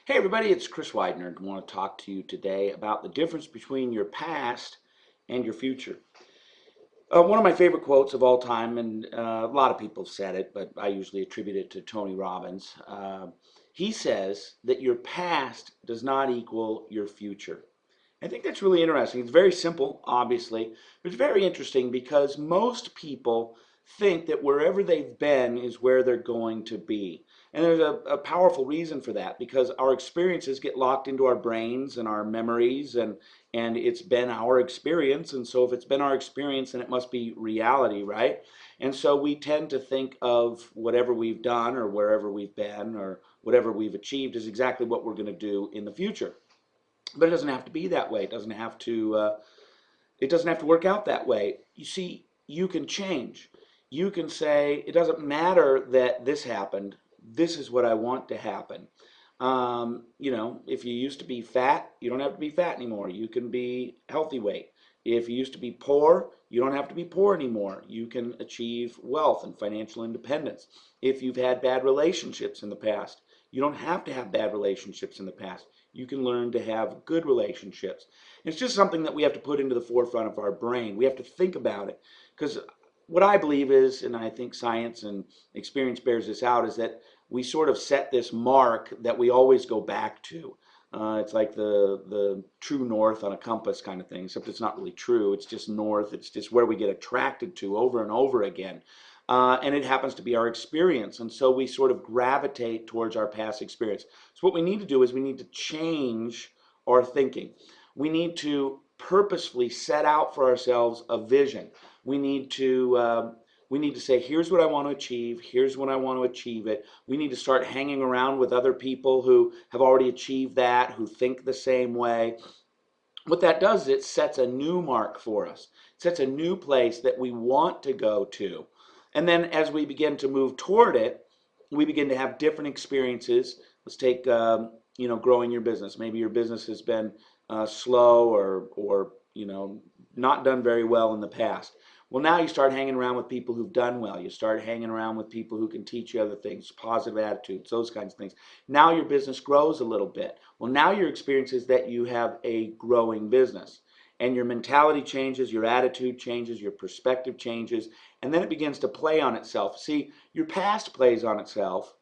Hey everybody, it's Chris Widener. I want to talk to you today about the difference between your past and your future. One of my favorite quotes of all time, and a lot of people have said it, but I usually attribute it to Tony Robbins. He says that your past does not equal your future. I think that's really interesting. It's very simple, obviously, but it's very interesting because most people think that wherever they've been is where they're going to be. And there's a powerful reason for that because our experiences get locked into our brains and our memories, and it's been our experience. And so if it's been our experience, then it must be reality, right? And so we tend to think of whatever we've done or wherever we've been or whatever we've achieved as exactly what we're going to do in the future. But it doesn't have to be that way. It doesn't have to. It doesn't have to work out that way. You see, you can change. You can say it doesn't matter that this happened. This is what I want to happen. If you used to be fat, you don't have to be fat anymore. You can be healthy weight. If you used to be poor, you don't have to be poor anymore. You can achieve wealth and financial independence. If you've had bad relationships in the past, you don't have to have bad relationships in the past. You can learn to have good relationships. It's just something that we have to put into the forefront of our brain. We have to think about it. Because what I believe is, and I think science and experience bears this out, is that we sort of set this mark that we always go back to. It's like the true north on a compass kind of thing, except it's not really true. It's just north. It's just where we get attracted to over and over again. And it happens to be our experience. And so we sort of gravitate towards our past experience. So what we need to do is we need to change our thinking. We need to purposefully set out for ourselves a vision. We need to say, here's what I want to achieve. Here's when I want to achieve it. We need to start hanging around with other people who have already achieved that, who think the same way. What that does is it sets a new mark for us. It sets a new place that we want to go to. And then as we begin to move toward it, we begin to have different experiences. Let's take, growing your business. Maybe your business has been slow or not done very well in the past. Well, now you start hanging around with people who've done well. You start hanging around with people who can teach you other things, positive attitudes, those kinds of things. Now your business grows a little bit. Well, now your experience is that you have a growing business. And your mentality changes, your attitude changes, your perspective changes, and then it begins to play on itself. See, your past plays on itself,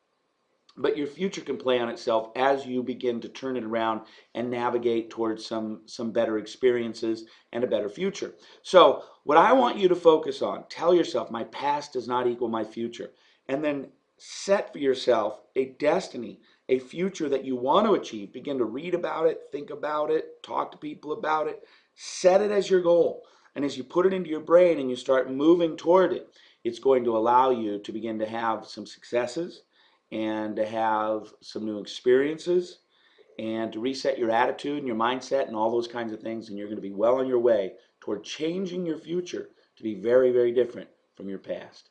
but your future can play on itself as you begin to turn it around and navigate towards some better experiences and a better future. So what I want you to focus on, tell yourself, my past does not equal my future. And then set for yourself a destiny, a future that you want to achieve. Begin to read about it, think about it, talk to people about it. Set it as your goal. And as you put it into your brain and you start moving toward it, it's going to allow you to begin to have some successes and to have some new experiences and to reset your attitude and your mindset and all those kinds of things. And you're going to be well on your way toward changing your future to be very, very different from your past.